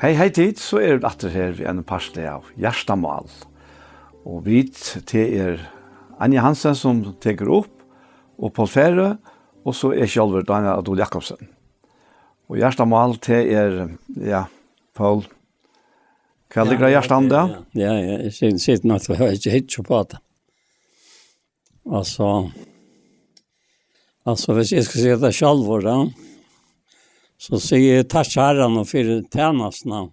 Hei tid, så det atter her ved en parsle av Gjerstamal. Og vi til Anja Hansen som teker opp, og Paul Fære, og så sjølver Daniel Adol Jakobsen. Og Gjerstamal til Paul, hva ligger Gjerstam da? Ja, jeg sier nok at jeg ikke hittar på det. Altså, hvis jeg skal si det sjølver da, så sier jeg takk herren og for tjenestene.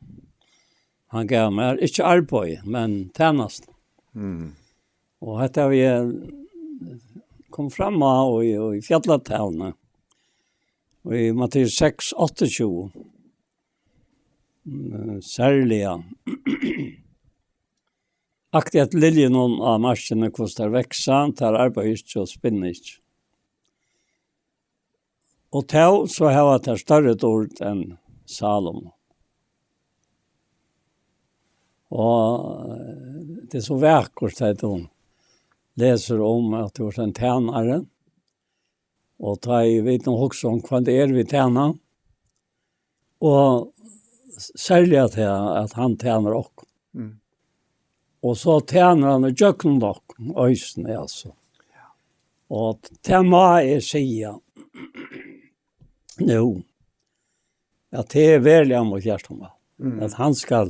Han gav meg ikke arbeid, men tjenestene. Og dette vi kom frem av i fjallatallene. Og i Matteus 6, 28. Særlig, ja. Akkurat liljen av marsjene koster veksa, tar arbeid ikke og spinner ikke. Og til så har jeg et større ord enn Salomon. Og det så vakkert at hun leser om at det var en tjenere. Og da jeg vet noe også om hva det vi tjener. Og særlig at han tjener også. Og så tjener han og gjøkken dere, øysene altså. Og til meg jeg sier, jo, at det veldig mot hjertet. At han skal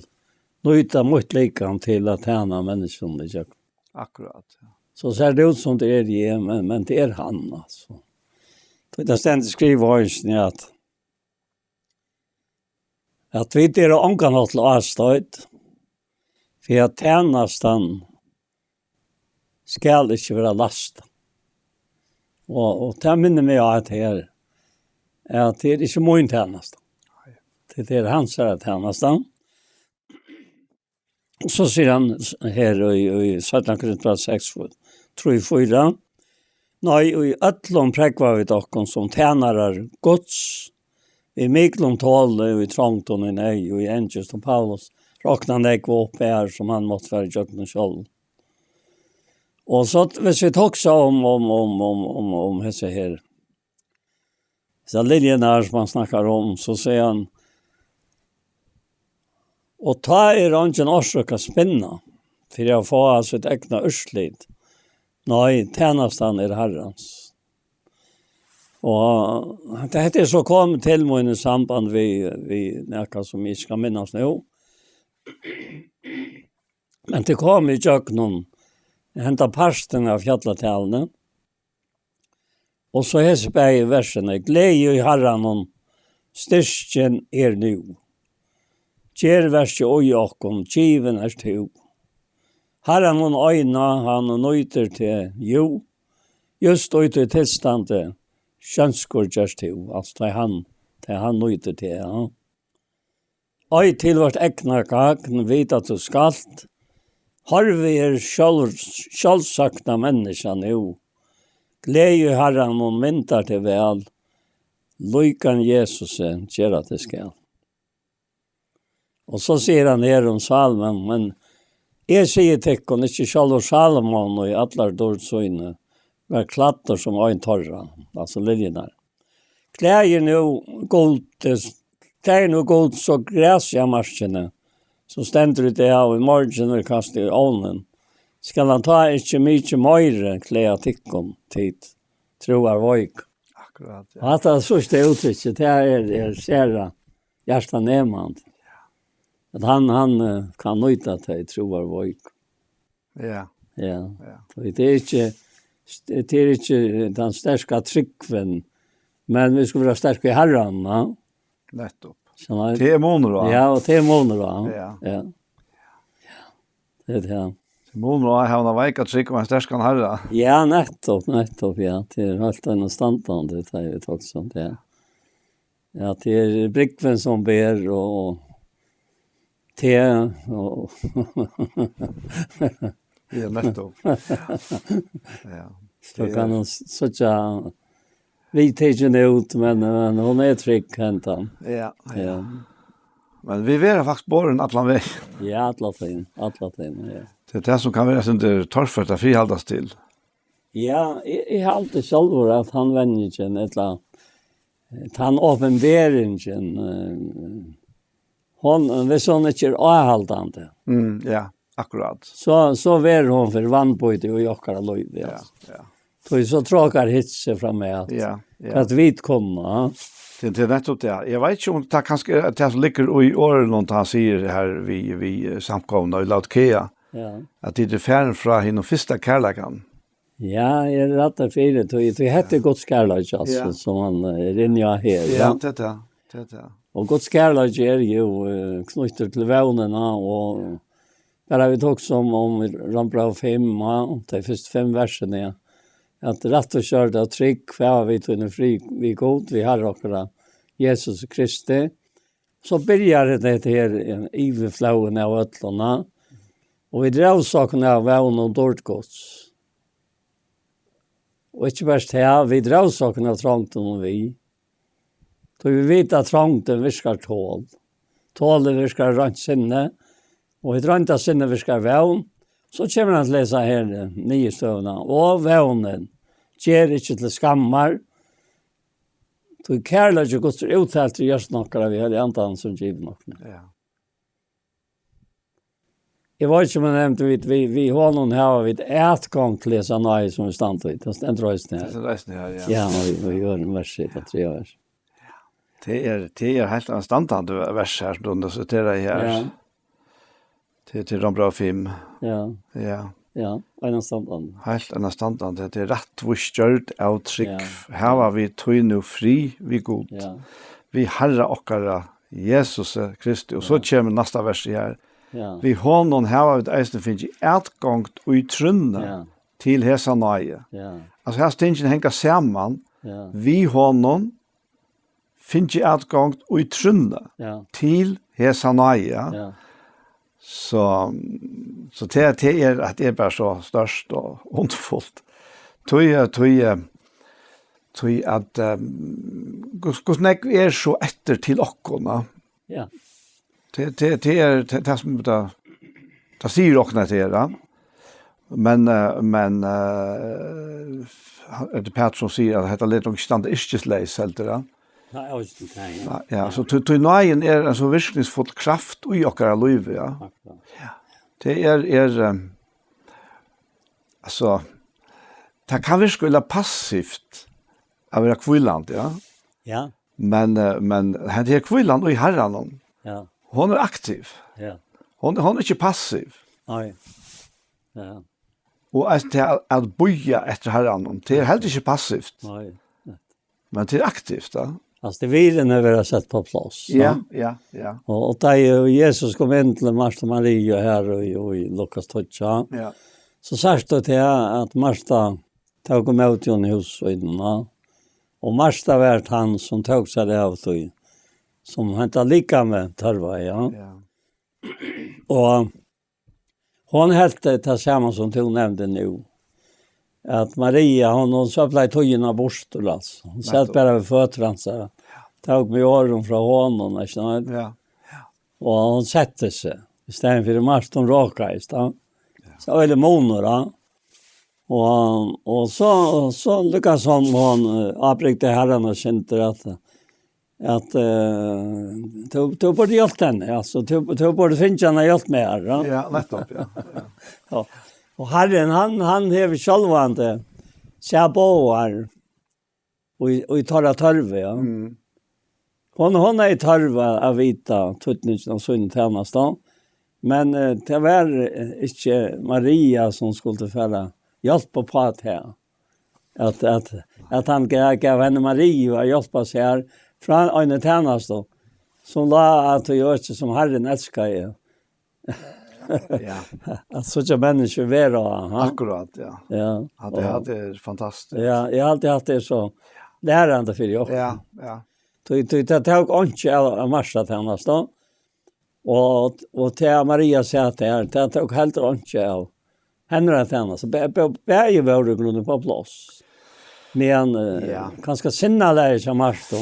nøyta mot likam til at tjene menneskene i kjøkken. Akkurat, ja. Så ser det ut som det det, men det han, altså. Det stendig skriver høysen at vi det omkan har til avstøyd, for at tjenesten skal ikke være last. Og det minner meg at her, at det ikke min tjeneste. Det hans tjeneste. Så sier han her i 17 Korinthierbrev 6, 3-4. Nei, og i øtlom prekva vi dokken som tjenerer gods, i miklom tåle, i trångton, i nei, og i Engels og Paulus, råkna han ikke opp her som han måtte være jøkken selv. Og så hvis vi tok seg om hese her, så liljen her som han snakker om, så sier han, og ta han ikke årsøk å spinne, for jeg får sitt egna urslid. Nei, tjenesten herrens. Og det så kommet til meg i samband vi noe som jeg skal minnes nå. Men det kom i jøkkenen, jeg hentet parsten av fjallatallene, og så hese begge versene, glede i herren om styrken nu. Kjer verset og jokken, kiven til. Herren hun øyna, han nøyter til jo, just og til tilstandet, kjønskor gjørs til, altså til han nøyter til, ja. Øy til vårt egna kakn, vet at du skalt, har vi sjølsakna menneska nu, glede herren hun myntar til vel, lykan Jesus gjør at det skal. Og så sier han her om salmen, men jeg sier til henne, ikke selv salmen og i alle dårdsøyne, var klatter som øyn torra, altså liljene. Klæger nå god så græsja marskene, så stender det av i morgen og kaster i ovnen. Skal han ta ikke mye møyre klæger tikkene tid, troer vøyk. Akkurat, ja. Og at det sørste uttrykket, det ser hjertet nemmant. At han kan nøyta til troer vøyk. Ja. Ja. Det ikke den sterske tryggven, men vi skulle være sterke i herren, ja. Nettopp. Det måneder, da. Ja, og det måneder, da. Ja. Det ja. Måneder, da, har han veik at trygg, men sterske han herre. Ja, nettopp, ja. Det helt en standard, det vi tok sånt, ja. Ja, det Brikven som ber, og te, og Ja, nettopp. Ja. Så kan han sånn vi tar ut, men hun trygg, hentan. Ja. Men vi er faktisk båren atlan vei. Ja, atlatin, ja. Det det som kan være sånn der torfert å frihaldes til. Ja, jeg har alltid selv at han venner ikke en et eller annet. Han åpenberingen hvis hon ikke er avhaldande, Ja, akkurat. så ver hon för vannbøyde og jokkara løyde. Ja, ja. Så tråkar hitse fra meg at, Ja, ja. at vi kommer. Det är nettopp det. Jag vet inte om det kanske att det ligger i åren någon han säger här vi samkomna i Laodikea. Ja. Att det är färden från hin och första kärleken. Ja, jeg er rett og fire, det heter Guds kærlighet, altså, Ja. som han rinner her. Ja, det. Og Guds kærlighet er jo knyttet til vevnene, og der har vi tog som om Rambra 5, de første 5 versene, at rett og kjørt av trygg, hva vi tog fri, vi god, vi har akkurat Jesus Kristi. Så begynner det her iveflauen av øtlene, og vi drev saken av vevnene og dårtgods. Og ikke bare til, vi drev saken av trangten og vi. Så vi vet at trangten virker tål. Tålet virker rent sinne, og et rent sinne virker vevn. Så kommer han til å lese her nye støvene. Og vevnen gjør ikke til skammar. Så kærlighet ikke godt uttalt til gjørs noe vi har i antallet som giver noe. Ja. Jeg var ikke med nevnt, vi har noen her, vi et gang til lese nøye som vi stand til. Det er en drøysen her. Det resten här, ja. Ja, vi gjør en vers i det 3 vers. Det är helt anstandande vers här som du citerar här. Ja, Till Rambra 5. ja, Ja. ja, en standard. Helt anstandande. Det är rätt vårdstört av trygg. Ja. Här var vi tog nu fri, vi god. Ja, Vi herra okkara Jesus Kristus. Och så kommer nästa vers här. ja, Vi honom har vi eisen finnes utgångt og i trunne ja, til hesa nøye. ja, Altså her stingen henger sammen. ja, Vi honom finnes utgångt og i trunne ja, til hesa nøye. ja, Så det er at det er bare så størst og ondfullt. Tøy at hvordan jeg så etter til okkona. ja, Det är som det säger också till det. Men det Petrus som säger att det leder inte stand isches helt det. nei, jeg vet ikke det, Ja, så till nøyen är en så virkningsfull kraft i okkara liv, ja. Det är alltså det kan virke eller passivt av være kvilland, ja. ja, Men det är kvilland och i herran. ja, Hon är aktiv. ja, Hon är inte passiv. nei, ja, Og at boja etter herran, det er heller ikke passivt, nei. men det er aktivt, da. Altså, det virene vil ha sett på plass. Ja. Og da Jesus kom inn til Martha Maria her og i Lukas 12, Ja. så sørste det til at Martha tog med ut i hos og innan, og Martha var han som tog seg det av tog, som hentet lika med tørva, ja. Ja. Og hon helt det samme som du nevnte nu. At Maria, hon söpplade tøyene bort, altså. Hon satt bare ved føtterne, så tog med åren fra hånden, ikke sant? Ja. Og hon sette seg, i stedet for Martha, hon råkast, da. Så var det måneder, da. Og så lykkes hon avbrukte herren og kjente at du borde hjälpa henne, alltså du borde finna henne hjälp med her, ja. Ja, nettopp, ja. Ja. Och Herren, han hever självande ser på här och i tar törve, ja. Hon är i törve av vita tutningen och sån tjänast då. Men det var inte Maria som skulle föra hjälpa på att här. Att han gav henne Maria och hjälpa sig här från en tjänast då. Som la att göra det som Herren älskar ju. Ja. Att sådana människor vara. Akkurat, ja. Ja. Det är fantastiskt. Ja, jag har alltid haft det så lärande för jag. Ja. Det tog inte av Marsa tjänast då. Och till Maria sa att det tog helt inte av henne tjänast. Bäge var det grunden på plats. Men ganska sinnalär som Marsa.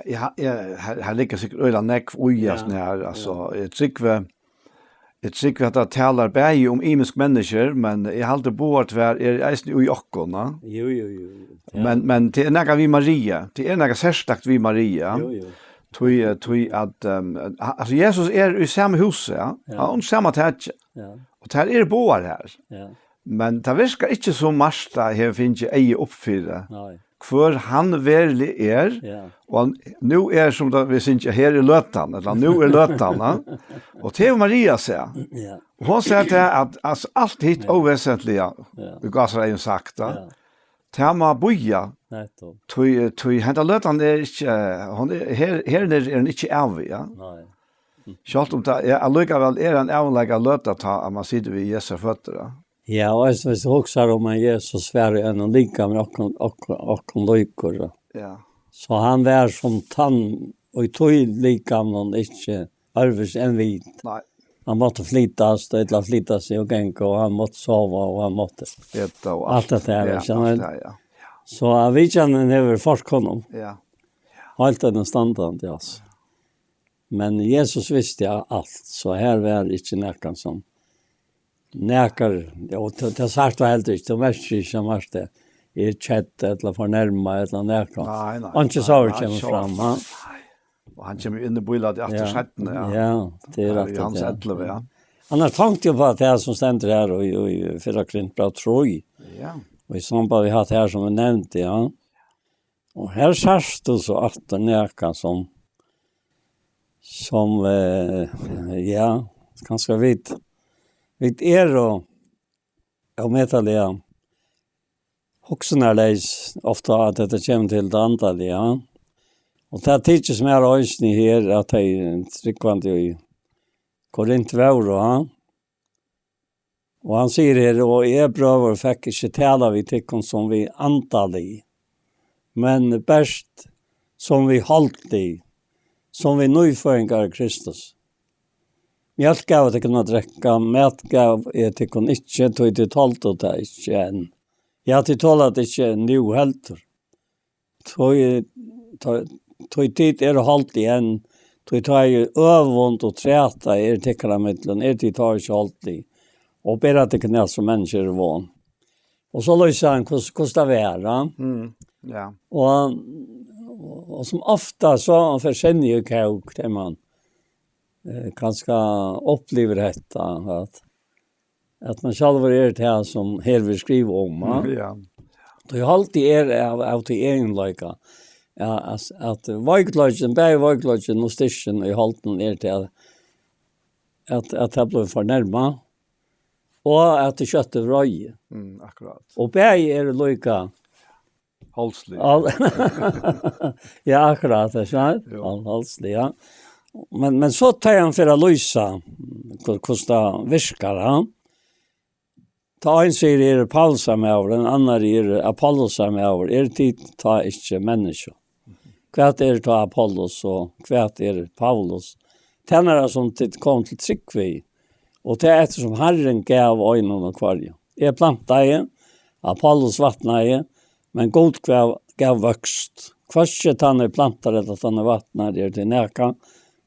Ja, här ligger säkert öla näck ojas när alltså Jag tycker att det talar bäge om imisk människor, men jag har alltid bort var i okkona. Jo. Men det är några vi Maria. Det är några särskilt vi Maria. Jo. Tui at alltså Jesus i samma hus, ja. Han samma tätt. Ja. Och där boar här. Ja. Men det virker ikke så Marsta her finnes ei oppfyre. Nej. Hvor han verlig Ja. og nu som da vi synes her i løtan, eller nu løtan, ja. Og til Maria sier, Ja. hun sier til at altså, alt hit ovesentlige, vi gav seg en sagt, Ja. til man boja, Nettopp. tog henta løtan ikke, her er han ikke av, ja. Nej. Sjalt om det, allikevel en avlegg av løta ta, at man sitter ved Jesu føtter, ja. Ja, och hvis du huxar om en Jesus Sverige en lika med och lojkor. Ja. Så han var som tann och tog lika med någon inte arves en vit. Nei, Han måtte flytas, eller flyta sig och gänga och han måtte sova och han måtte. det og Allt det här, ja, så allt det, ja. Så vi känner över folk honom. Ja. Allt den standard, ja. Men Jesus visste ja allt, så här var inte näkan som näkar, och det sagt var helt inte, det mest inte som var det, är kjett eller fornärma eller näkan. Nej. Och inte så kommer fram, va? Og han kommer inn i bøyla til etter settene, ja. Ja, det är rätt. Det hans etleve, ja. Han har tänkt ju på att det här som ständer här och i fyra klint bra troj. Ja. Och i samband vi har det här som vi nämnde, ja. Och här särst du så att den näkan som ja, ganska vitt och metalliga hoxnarleis ofta att det kommer till det andra, ja. Och det tids mer ösning här att det är tryckvande i Korint Vauro, ja. Och han säger här, och bröver fick inte tala vid tyckon som vi antal i, men bäst som vi hållt i, som vi nyföringar i Kristus. Mjölk gav det kunna dräcka, mät gav det kunna inte, tog det tålt och det inte än. Jag till tålat inte nu helt. Tog tid hållt igen, tog ju övont och träta tyckra mittlen, tid tar inte hållt i. Och bara det kunna som människor van. Och så löser han kostar vara. Ja. Och som ofta så försänner ju kåk till man ganska upplever detta att man själv är det här som här vi skriver om. Ja. Det är alltid av till egen lika. Ja, att väglöjden, väglöjden och station i halten är det att det blir förnärma och att det köttet röj. Akkurat. Och bäg är lika Halslig. Ja, akkurat, det är halslig, ja. Men så tar han för att lysa hur det virkar. Ta en säger Paulus med en annan är Apollos med tid ta inte människa. Kvart ta Apollos och kvart Paulus. Tänare som kom till tryckvi. Och det är eftersom Herren gav ögonen och kvarje. Jag plantade, Apollos vattnade, men god gav växt. Kvart han plantade att han vattnade till näka,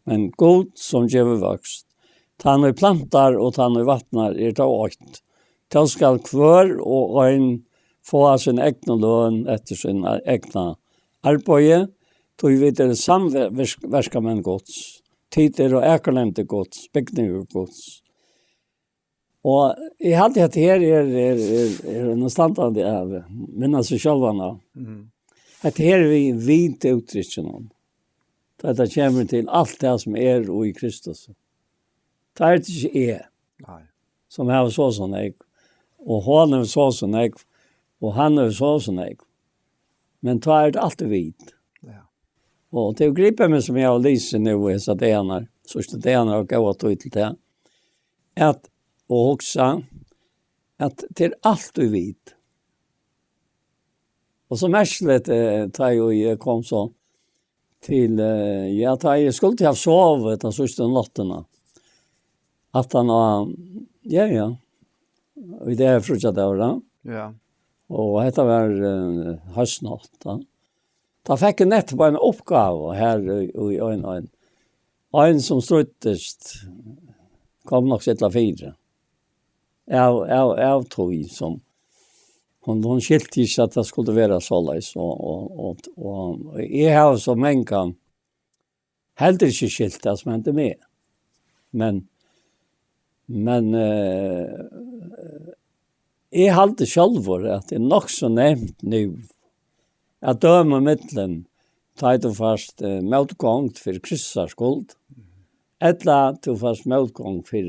men god som ger växt. Han plantar och han vattnar det åt. Då skal kvar och en få sin egna lön efter sin egna arbete. Då vet det samverka med Guds. Tider och äkerlämte Guds, byggningar Guds. Och jag hade att här är en standard av minna sig själva. Att här är vi vita uttrycken. Det kommer till allt det som är i Kristus. Det är inte är. Nej. Som har så som jag. Och hon är så som jag. Och han är så som jag. Men det är alltid vit. Ja. Och det griper mig som jag har lyser nu i så det är så studerar och går att ut till det. Att och också att det är alltid vit. Och så märkligt tar jag kom så till jag tar jag skulle till ha sovit den sista natten. Att han ja. Och det är fruktansvärt då. Ja. Och detta var höstnatt. Da fikk jeg nettopp en oppgave her i en som struttest kom nok sitt la 4. Jeg tog som hon skilte ikke at det skulle være så løs. Og jeg har så mange heller ikke skilt det som hände med. Men jeg halte självor at det nok så nevnt nu at døme mittlen tar du fast motgångt for kryssarskuld, eller du fast motgångt for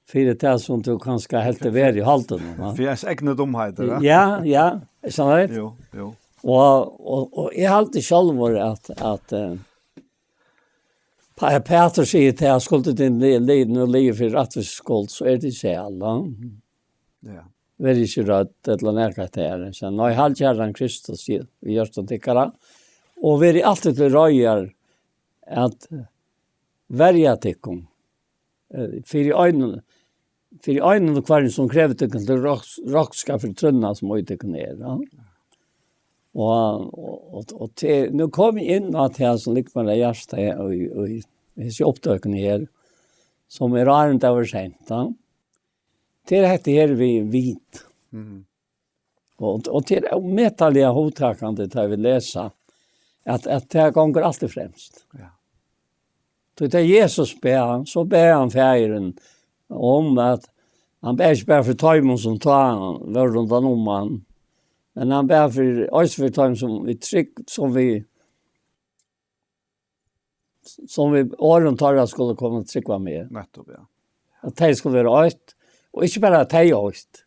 det som du kanskje helt være i halten. For jeg er egne dumheter, Ja, sånn det? Jo. Og jeg halte självor at Peter sier til at skulle din liv og liv for rettvisskuld, så det ikke alle. Ja. Det er ikke rødt eller nærkert her. Så når jeg har kjæren Kristus, vi gjør sånn tikkere, og vi er alltid til røyer at verja tikkum. For i øynene kvar som krever tikkum til råkska for trønna som øy tikkum ja. Og til, nu kom jeg inn at jeg som likmer det hjertet og jeg opptøkene her, som rarent over sent. Ja. Til dette her vi vit. Og til metallige hodtakende til vi lesa, at det gonger alltid fremst. Ja. Så det Jesus ber, så ber han færen om at han ber ikke bare for tøymon som tar var rundt om han, men han ber for tøymon som vi trygg, som vi åren tar skulle komme tryggva med. Nettopp, ja. At de skulle være øyt, og ikke bare at de er øyt.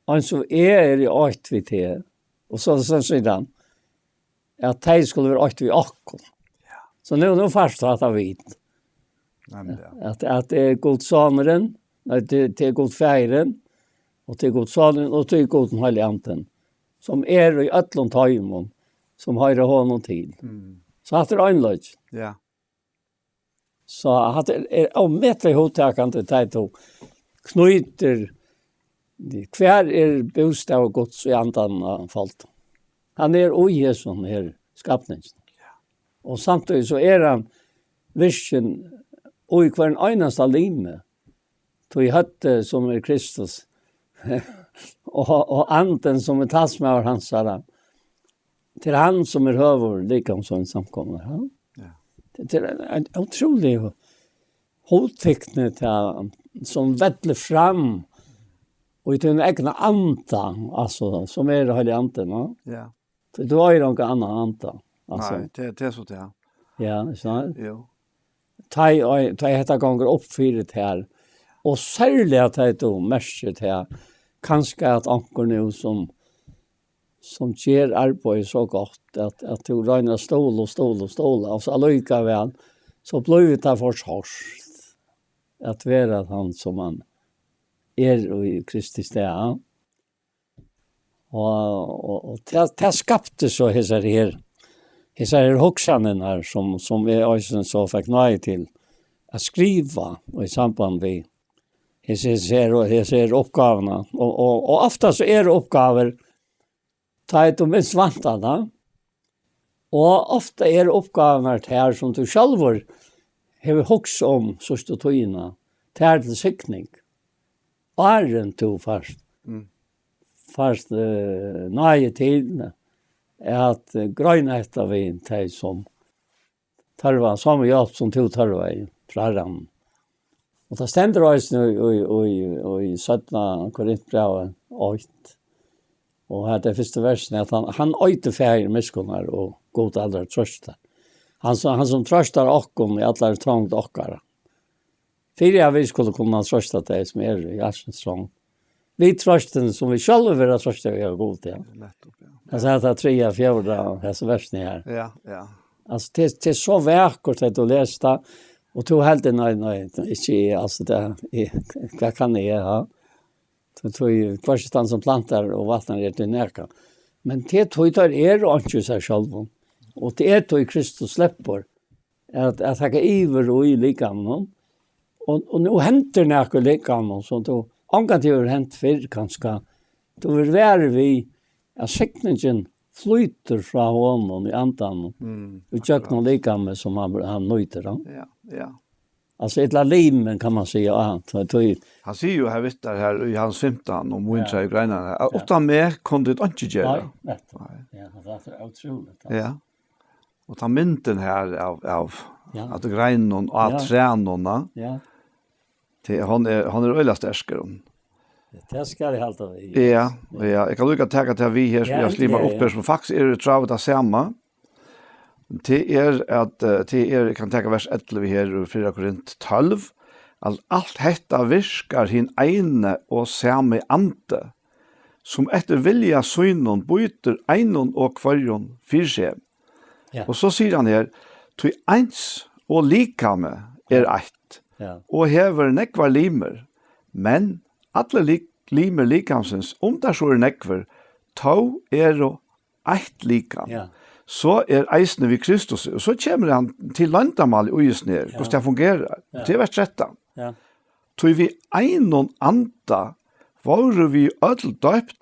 Han som i øyt vi til, og så sier han, at de skulle være øyt vi akkurat. Så nu först att jag vet. Att det är god sameren, det är god fären, och det är god salen, och det är god heliganten. Som är i ötlund tajmon, som har honom till. Så att det är en Ja. Så att det är omvättlig hotakande tajto. Knyter, kvar är bostad och gods i andan falt. Han är ojeson här skapningen. Og samtidig så han virken og i hver eneste lime. Tog høtte som Kristus. og anden som talsmaver hans her. Til han som høver, liksom som en samkommer. Ja. Det en utrolig hovedtekne som vettler fram og i den egna anta, altså, som høylig anten. Ja. Det var jo noe annet anta. Altså, nej, det är så det. Ja, så. Jo. Ta hetta gånger uppfyrt här. Och särskilt att det då mest här kanske att ankor nu som ger arbete så gott att du räna stol alltså alluka väl så blir det för sorst att vara han som man i Kristus där. Och det skapte så här Hesa hoksanen här som vi också så fick nöje till att skriva och i samband med hesa uppgifterna och ofta så är uppgifter tajt och minst vantade och ofta är uppgifterna här som du själv har hoks om så står tojna till siktning är du fast fast nöje till at grøyna etter vi de som tarva samme hjelp som to tarva i fraran. Og det stender også i 17. Korintbrevet 8. Og her det første versen at han øyte feir miskunnar og god aldri trøsta. Han som trøstar okkom i allar trångt okkara. Fyrir vi skulle kunne trøsta det som i hjertens trångt. Vi trøsten som vi selv vil ha trøsta vi er god til. Nettopp, ja. Alltså att det 3-4 dessa versen här. Ja. Alltså det är så vackert att du läste och tog helt nej inte alltså det vad kan det ha. Så tog ju kvarstan som plantar och vattnar det till närka. Men det tog och inte sig själv. Och det tog Kristus släpper att ha iver och i likam och nu händer närka likam så då angativt hänt för kanske då vill vara vi att sekningen flyter fra honom i andan. Och jag kan lika med som han nöjter. Ja. Alltså ett limen kan man säga. Han säger ju här vittar här i hans 15 om vintra i grejna. Utan mer kunde det inte göra. Nej. Ja, det är otroligt. Ja. Och ta mynten här av Ja. att greinen och att tränarna. Ja. Det han är ölla starkare. Det ska det halta vi. Ja, jag kan lukka ta till vi här som jag slimar upp här som faktiskt är det travet att samma. Det är att det kan ta vers 11 här ur 4 Korint 12. Allt hetta virkar hin eine og same ante, som etter vilja synon byter einon og kvarjon fyrir seg. Ja. Og så sier han her, tog eins og likame eitt, Ja. og hever nekvar limer, men alle limer likamsens, der så nekvar, tau og eitt likam. Ja. Så eisne vi Kristus, og så kommer han til landamal og just ned, hvordan det fungerer. Det er vers 13. Ja. Tog vi einon anda, var vi ødel døpt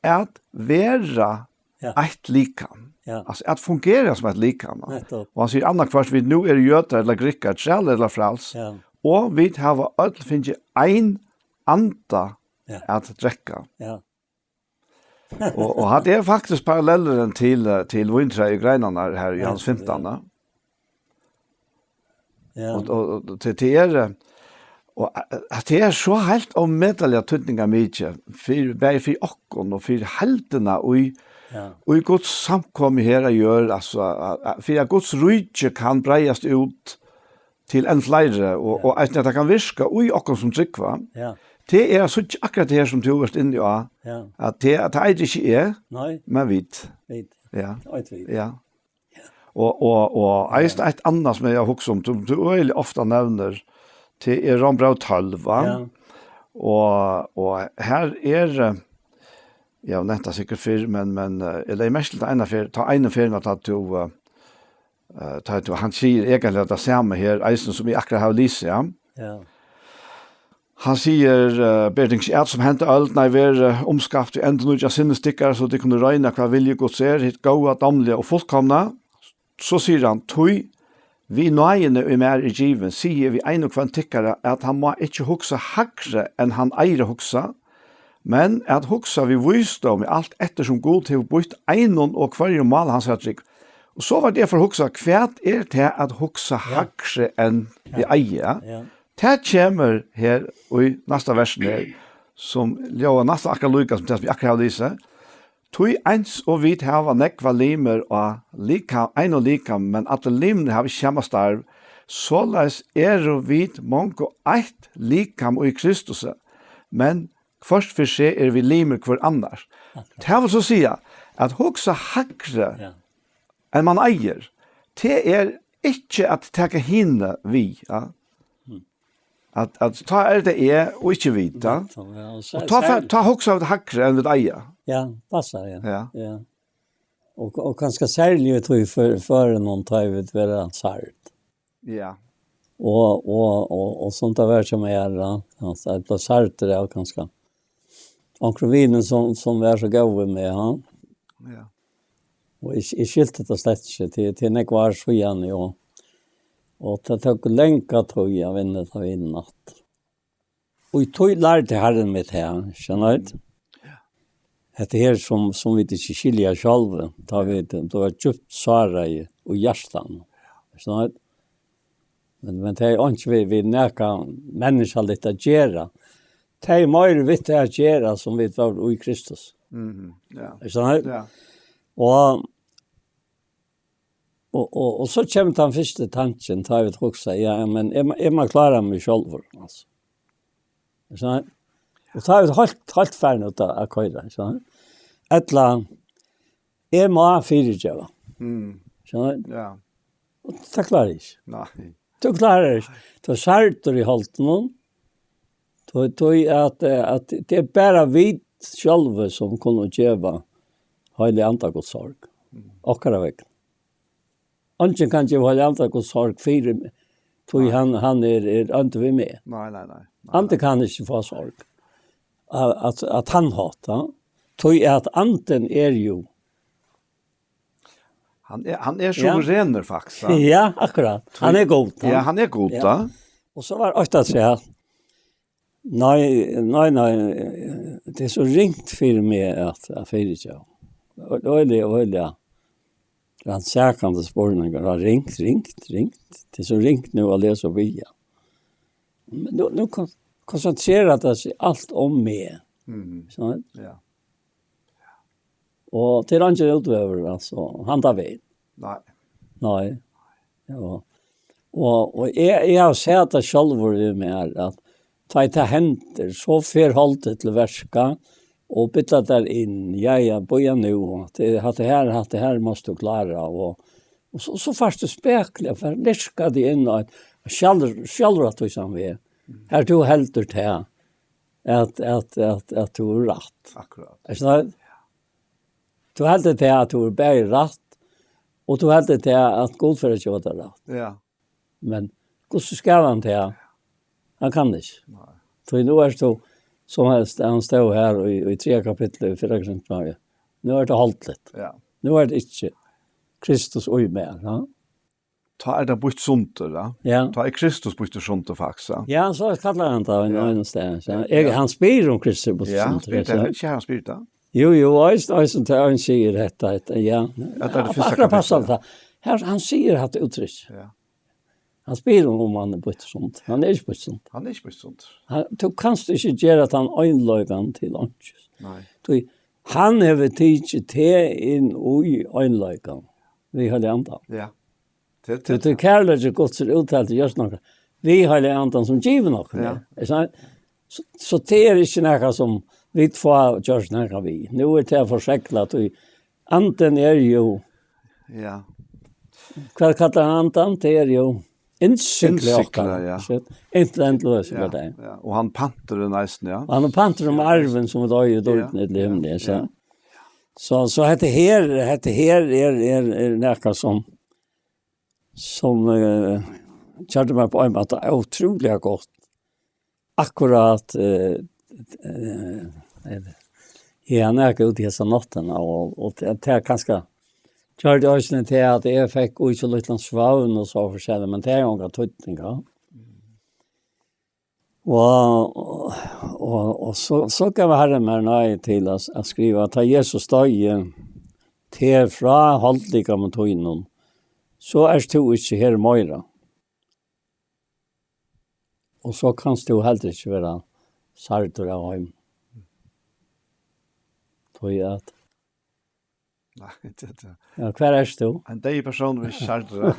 at vera eitt likam. Ja. Altså at fungera som et likam. Nettopp. Og han sier anna kvart, vi nu jøter eller grikker, sjæl eller frals, Ja. og vi har ødel finnes ein anda at drekka. Ja. og det er faktisk parallelleren til vintre i greinene her i hans 15. Ja. Og det er og at det er så helt omedelig tydninga mykje bare for okkon og for heltene og i Guds samkommi her gjør altså for at Guds rydje kan breiast ut til en flere og at det kan virka og i okkon som tryggva. Ja. Det er så ikke akkurat det her som du har vært inne i at det ikke er Nei. men vit. Vet. Ja. Vet. Ja. Og eist et annet som jeg har hukket om, du veldig ofte nevner, til Rombrau 12, Ja. Og her jeg nevnte sikkert før, men eller mest til ene fyr, ta ene fyr at han sier egentlig det samme her, eisen som jeg akkurat har lyst, ja. Ja. Han sier, Bertings, at som hendte alt, når vi omskapt, vi enda noe sinnestikker, så de kunne regne hva vilje Guds hitt gåa, damlige og fullkomna. Så sier han, tog vi nøyene i mer i given, sier vi en og kvann tikkere at han må ikke huksa hakre enn han eire huksa, men at huksa vi visdom i alt etter som god til å bytte einon og kvarje mal hans hattrykk. Og så var det for huksa, kvært til at huksa hakre enn vi eie. Ja. Det kommer her i neste versen her, som jo nesten akkurat lykka som det vi akkurat har lyset. Tui eins og vit hava nekva limer og ein og likam, men at limene hava kjemmastarv, såleis og vit mongo eitt likam og i Kristus, men først for seg vi limer hver annars. Det vil så si at hoksa hakre enn man eier, det ikke at teka hinne vi, ja. At ta det og ikke vita. Og ta hoksa av det hakre enn vi eier. Ja, passar ja. Ja. Ja. Och ganska särskilt tror jag för någon tajvet vara salt. Ja. Och sånt där som är alltså att det salt det är ganska. Ankrovinen som är så god med han. Ja. Och i skiltet att släcka till när kvar så igen ja. Och det tog länka tror jag vinner ta in natt. Och i tog lärde Herren med här, känner du? Det här som vi inte skiljer själva, då var djupt svara i och hjärtan. Känner du? Men det är inte vi näka människa lite att göra. Det är mer vitt att göra som vi var i Kristus. Ja. Känner du? Ja. Och så kommer den första tanken, tar vi också, ja, men är man klara med själv alltså. Så och tar vi helt färn ut att köra, så. Ettla är man fyrtjava. Så Ja. och det klarar inte. Nej. Du klarar inte. Du sartor i halten. Då att det är bara vi själva som kan geva hela antagosorg. Akkurat väg. Anken kan ju ha andra gå sorg för tog han är inte vi med. Nej. Ante kan inte få sorg. Att han hatar. Tog att anten är ju. Han är så rener faktiskt. Ja, akkurat. Han är god. Ja, han är god då. Och så var ofta så här. Nej. Det är så ringt för mig att fira. Och det. rannsakande spårningar har ringt. Det är så ringt nu att läsa via. Men nu koncentrerar det sig allt om mig. Så, Ja. och till han inte utöver alltså han tar vid. Nej. Ja. Och jag har sett det själv vid mig att ta ett händer så förhållet till verska och byta där in. Ja, börja nu. Det här måste du klara. Och så fast du spekla för lärska det in och själv att du som vi. Här du helter till att du är rätt. Akkurat. Så du helter till att du är bättre rätt och du helter till att god för att göra det rätt. Ja. Men hur ska han till? Han kan det inte. Nej. Så nu är det så som han står här i 3 kapitel i 4 Korinthierbrevet. Nu är det hållet. Ja. Nu är det inte Kristus och mer. Ja? Ta det bort sunt då. Ja. Ta Kristus bort sunt faktiskt. Ja, så kallar han det en annan sted. Han spyr om Kristus på Ja, sunt. det är inte han spyr det. Jo, jag tar en säger detta. Ja. Att det finns akkurat passar det. Här han säger att det uttryck. Ja. Han spyr om han är på sunt. Han är inte på sunt. Han är inte på sunt. Du kanst ikke gjøre at han øynløygan til ånds. Nej. Han har tidsi te inn i øynløygan. Vi har andan. Ja. Det er kærlighet godt ser uttalt til just noe. Vi har andan som giver noe. Ja. Så det er ikke noe som vi får gjøre noe vi. Nå er det forseklet. Anden er jo, Ja. hva kallar han andan? Det er jo innsikler, ja. Inte ändlös för det. Ja. Och han panter den nästan, ja. Han panter om arven som då ju då ett levande så. Så det här är näka som kände mig på en att det är otroligt gott. Akkurat ja, näka ut i dessa nattarna och det är ganska gör det också till att jag fick ut så lite svavn och så försäljning, men det är ju en tutning, ja. Och så kan vi herre med nej till att skriva att Jesus stod till fra hållliga mot honom. Så är du inte här möjra. Och så kan du heller inte vara sartor av hem. Tror jag att Nej, inte det. ja, kvar är du? En dag person vi sartor.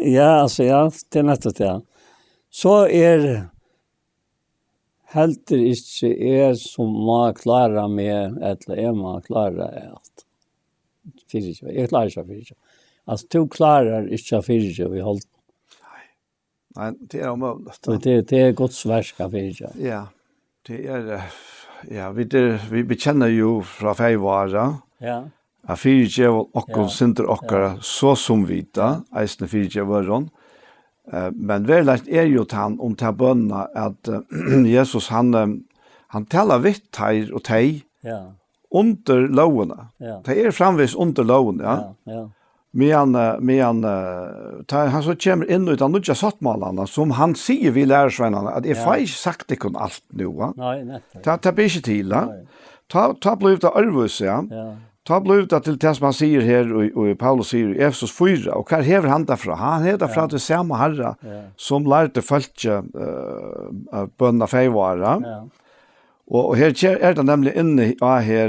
Ja, alltså ja, det är nästan det. Så är helt inte som må klara med eller är må klara att fysiskt. Jag klarar inte fysiskt. Alltså du klarar inte fysiskt vi håll. Nej, det är omöjligt. Så det är gott svärska fysiskt. Ja. Det är ja, vi känner ju från fejvara. Ja. A fyrtjev och synder okkara så som vita, eisne fyrtjevaron. Men verlegt er jo han om til bønna at Jesus han talar vitt her og teg under lovene. Det er framvis under lovene, ja. Men han så kommer inn ut av nudja sattmalene, som han sier vi lærersvennerne, at jeg får ikke sagt det kun alt nå. Nei, nettopp. Det blir ikke til, ta blev det arvus, ja. Ta blev det til det som han sier her, og Paulus sier i Efesos 4, og hva hever han derfra? Han hever derfra til samme herre, som lærte følge bønna feivare. Og her er det nemlig inne her,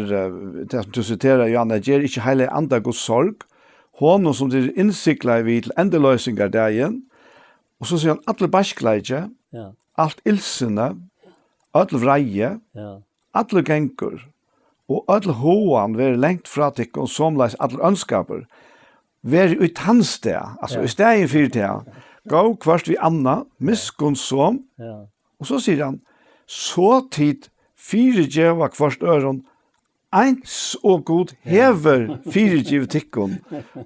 det som du citerer, Johanna, gjør ikke hele andre god sorg, honom som det innsikler vi til endeløsninger der igjen, og så sier han alle barskleidje, alt ilsene, alle vreie, alle genker, og alle hoan være lengt fra tikk og somleis alle ønskaper, være ut hans det, altså i stedet for det, gå kvart vi anna, miskunn som, og så sier han, så tid fire djeva kvart øron, eins og god hever fire djev tikkun,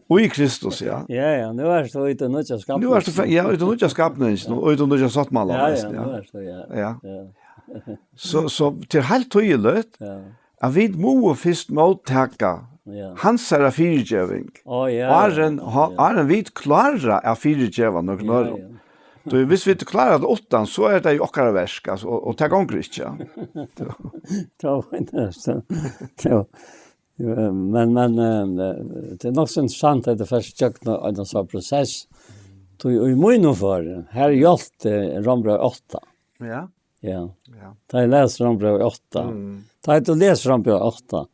og i Kristus, ja. Ja, nu er det ut og nødja skapning. Nu er det, ja, ut og nødja skapning, og ut og nødja sattmalan. Ja, nu er det, ja. Så til helt tøyelet, at vi må først mottaka hans er firedjeving. Arren vi klarer er firedjeva nok nøyre. Så hvis vi ikke klarer det 8, så er det jo okkara versk, og det ganger ikke. Men det är nog så intressant att det först jag en sån process. Då i mån för här hjälpt Rombrev 8. Ja. Ja. Ja. Ta jag läser Rombrev 8. Ta jag läser Rombrev 8.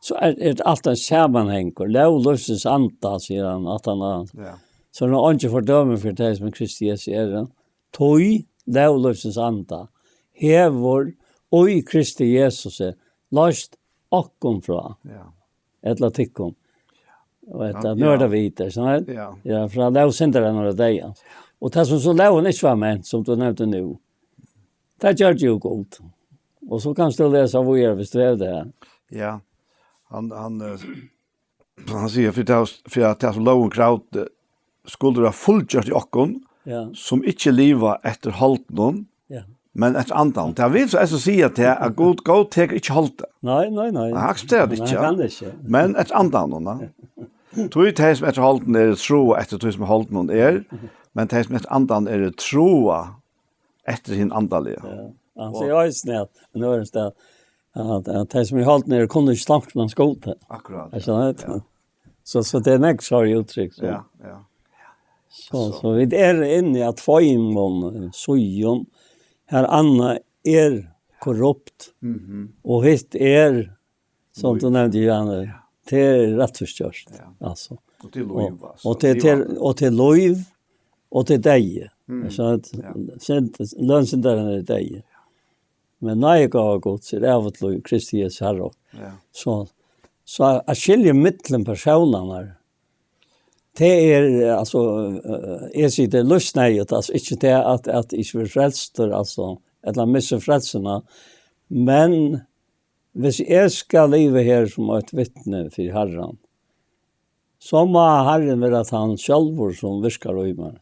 Så är det allt en sammanhang och lovlösens anta säger han att han Ja. så när inte fördömer för det som Kristi Jesus är det. Toi lovlösens anta. Hevor och i Kristi Jesus last okkom fra. Ja. Eller tikkom. Och Ja, det nörda vita så här. Ja. Ja, från lov center några dagar. Och det som så loven inte var med som du nämnde nu. Det gör ju gott. Och så kan du läsa vad är visst det där. Ja. Han säger för att det som loven kraut skulle vara fullgjort i okkon Ja. som inte liva efter halten Ja. men efter andan. Det vill så säga att god tar inte halt. Nej. Han accepterar det Nej, inte. kan det inte. Men efter andan då. Tror det som efter halten är tro efter det som halten är, men det som efter andan är troa efter sin andalige. Ja. Han säger ju snällt. Nu är det så att det som i halt ner kunde inte stampa man skott. Akkurat. Alltså så det är näck så uttryck så. Ja. Så vi är inne i att få in någon sojon. Här Anna är korrupt. Och hit är som du nämnde Janne. Det är rätt förstörst. Alltså. Och till lov. Och till lov och till dig. Så att sen lönsen där är dig. Men nej gav Gud så det av till Kristi Jesu Herre. Ja. Så att skilja mitten personerna. Det är alltså är så det lustigt alltså inte det att inte för frälster alltså eller missa frälserna men hvis jag ska leva här som ett vittne för Herren så må Herren vara att han själv som viskar i mig.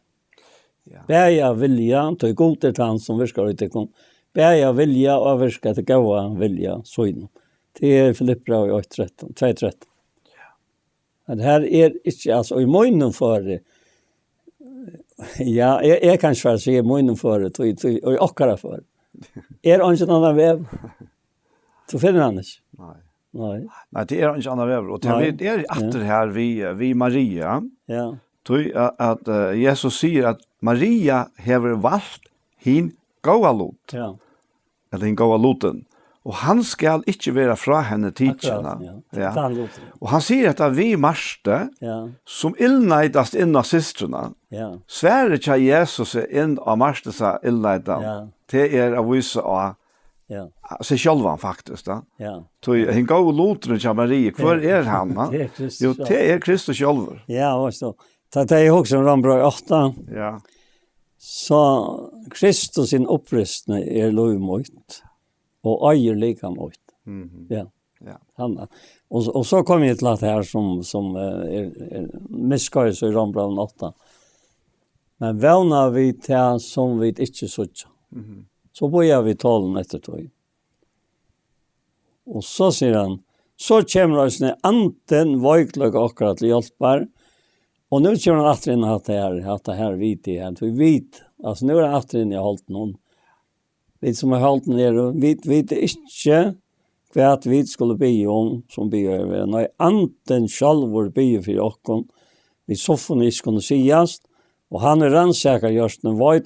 Ja. Bäja vilja till godet han som viskar i det kom. Bäja vilja och viska till goda vilja så in. Det är Filippbrevet 8:13 2:13. Det här är inte alltså i munnen för ja, jag kan svara sig i munnen för det och akara för. Är inte någon annan väv. Så finner han inte. Nej, det är inte annan väv. Och det är efter här vi Maria. Ja. Tror att Jesus säger att Maria har valt hin goda lot. Ja. Eller hin goda loten. Och han skal inte vara fra henne tidsarna. Ja. Och han säger att vi marste som illneidast in av systrarna. Ja. Sverre tja Jesus in av marste sa illneidast. Ja. Det är av vissa av sig självan faktiskt. Ja. Han går lotren tja Marie. Hvor är han? Det är Kristus. Jo, det är Kristus själv. Ja, och så. Det är också en Rombrev 8. Ja. Så Kristus sin upprustning är lovmot. Och äger lika mot. Ja. Han. Och så kommer vi till att här som är misskajs i Rombrev 8. Men vana vi till som vi inte så. Så börjar vi tala efter tog. Och så säger han, så kommer oss när anten vajklag akkurat till hjälpar. Och nu kommer han åter in att det här vet det här. Vi vet, alltså nu är det åter in i hållt någon. Vi som har hållit ner, vi vet inte vad vi skulle be om som be över. När anten själv be för oss, vi soffon inte kunde sägas, och han är ransäkare just nu, vet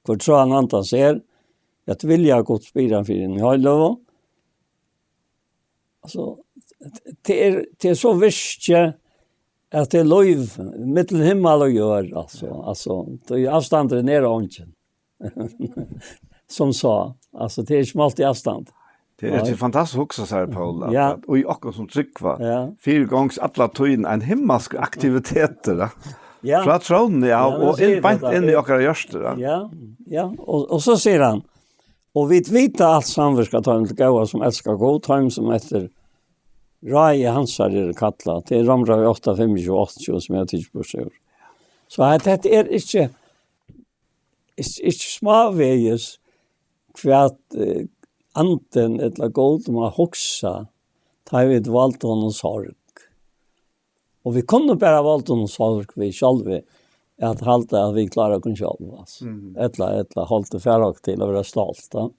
vad tror han antan ser, att vilja Guds spira för en höjlov. Alltså, det är så visst att det är lov, mittel himmel och gör, alltså, det är avståndet ner och ången. Som sa, alltså det är inte alltid avstånd. Det är fantastiskt också, säger Paul. Ja. Och i åkken som tryggva, Ja. 4 gångs alla tøyen en himmelsk aktiviteter. Ja. Fra tronen, og in i åkere gjørste. Ja. Och så säger han, och vi vet allt samverska tar till gåva som älskar god, tar som efter Rai Hansar är kallat. Det är Rombrev 8:25 som jag tycker på sig. Så att det är inte småväges kvart anten eller god man huxa tar vi ett valt honom sorg. Och vi kunde bara valt honom sorg vi själva att halta att vi klarar oss själva. Ettla hållte färg till att vara stolta.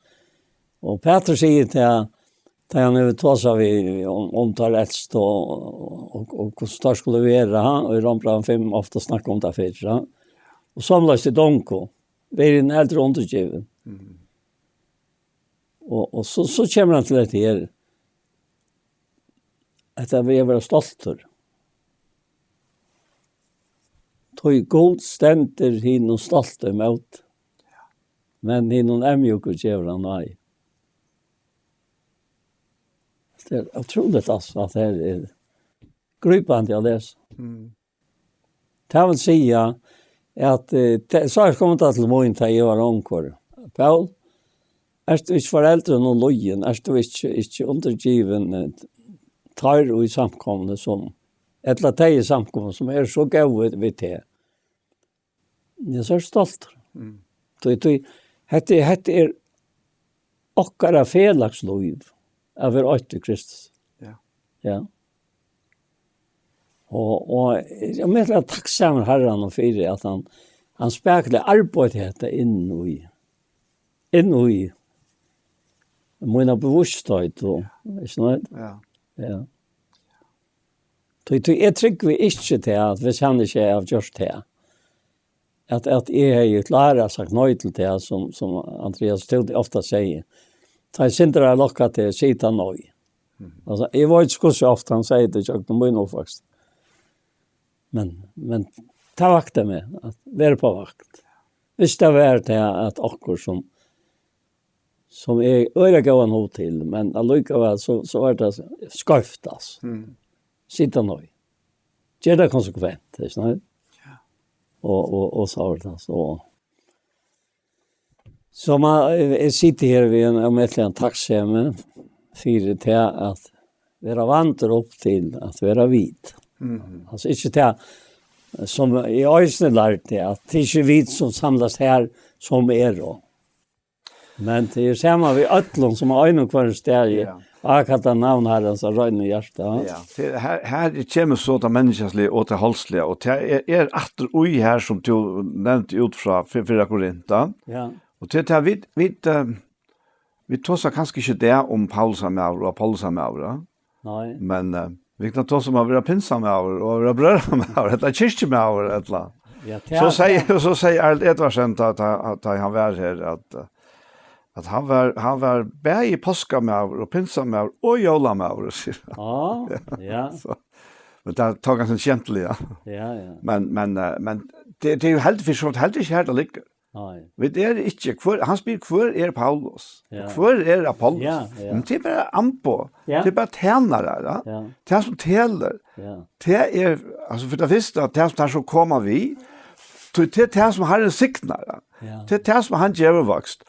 Och Petrus säger Da han över tåsa vi om tar äldst och hur stor skulle vi vara. Och i Romplan 5 ofta snackar om det för. Och samlas till Donko. Vi är en äldre undergiven. Och så kommer han till det här. Att vi är stolter. Tog god ständer hin och stolt emot. Men hin och ämjuk och djävla nej. Det är otroligt alltså att det är gripande att läsa. Det vill säga att så har jag kommit till mån till jag var omkår. Paul, är du inte föräldrar någon lojen? Är du inte undergiven tar och i samkomne som eller det i samkomne som är så gav vid det. Jag är så stolt. Det är okkara felagsliv av åt Kristus. Ja. Och jag menar att tacksam Herren och för att han speglar arbetet in i mina bevissthet och så ja. Jag tycker vi inte till att vi han inte av just det. Att jag har ju klara sagt nej till det som Andreas Tilde ofta säger. Ta syndra locka till sitta nej. Alltså jag var inte så ofta han säger det jag de nog faktiskt. Men ta vakt med att vara på vakt. Visst det är det att akkur som är öra nog till men allikevel så är det skaftas. Sitta nej. Det är konsekvent, det är snart. Och så där så. Så man sitter här vid en äntligen tacksamme för det att vara vandrar upp till att vara vit. Alltså inte det som i ösnen lärt det att det är inte vit som samlas här som är då. Men det är samma vi ötlon som har en kvar stälje. Akata namn här så rönne hjärta. Ja, här kommer så att människosliga och till halsliga och det är åter oj här som du nämnt ut från 4 Korinta. Ja. Och det är vi tossar kanske inte det om Paulsamaur och Apollosamur. Nej. Men vi kan tossa om att vara pinsamaur och vara brödamaur eller kyrkjemaur eller. Ja, så säger Arnold Edvardsen att han var här att han var bär i påskamaur och pinsamaur och jolamaur. Ja. Så. Men det tar ganska käntliga. Ja. Men det är ju helt för sånt helt inte här det ligger. Nej. Det är inte han spyr kvar Paulus. Kvar Apollos. Ja. Men det är bara ampo. Det är bara tjänare, ja. Det som täller. Ja. Det är alltså för det visste att det som så kommer vi till det som har en siktnare. Ja. Det som han ger växt.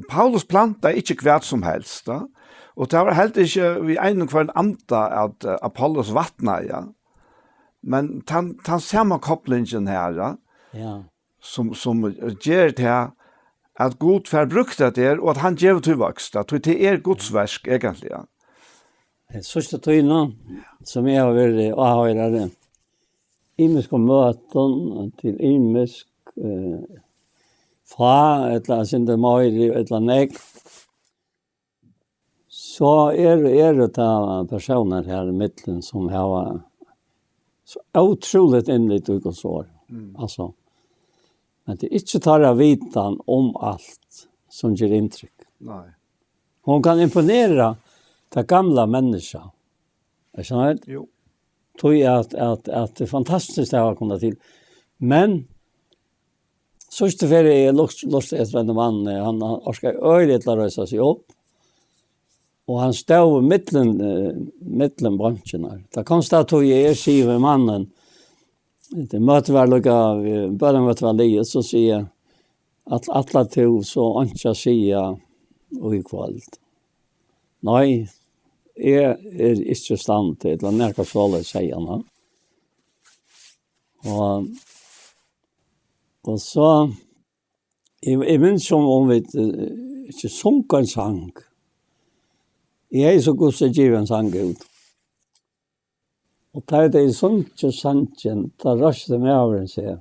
Paulus planta inte kvärt som helst, da. Och det var helt inte vi en kvar anta att Apollos vattna, ja. Men han samma kopplingen här, ja. Ja. Som ger det att Gud förbrukta det och att han ger till växt. Att det är Guds verk egentligen. Det sista tydligen som jag har varit och har det imisk möten till imisk fra ett eller sin det möjligt ett eller nek. Så är det personer här i mitten som har så otroligt inligt och så. Alltså men det är inte tar vitan om allt som ger intryck. Nej. Hon kan imponera det gamla människa. Är så här? Jo. Tror jag att det är fantastiskt att ha kunnat till. Men så är det för det lust ett vänner man han ska öjligt att rösa sig upp. Och han stod mitten branscherna. Det konstigt att jag skriver mannen det möter väl bara möter väl det så säger att alla två så ancha säga och i kväll. Nej, är inte stand till att närka så säga han. Och så I minns som om vi inte sång en sang. Jag är så god så given sang ut. Och tar det i sånt till sanchen, tar röste med över sig.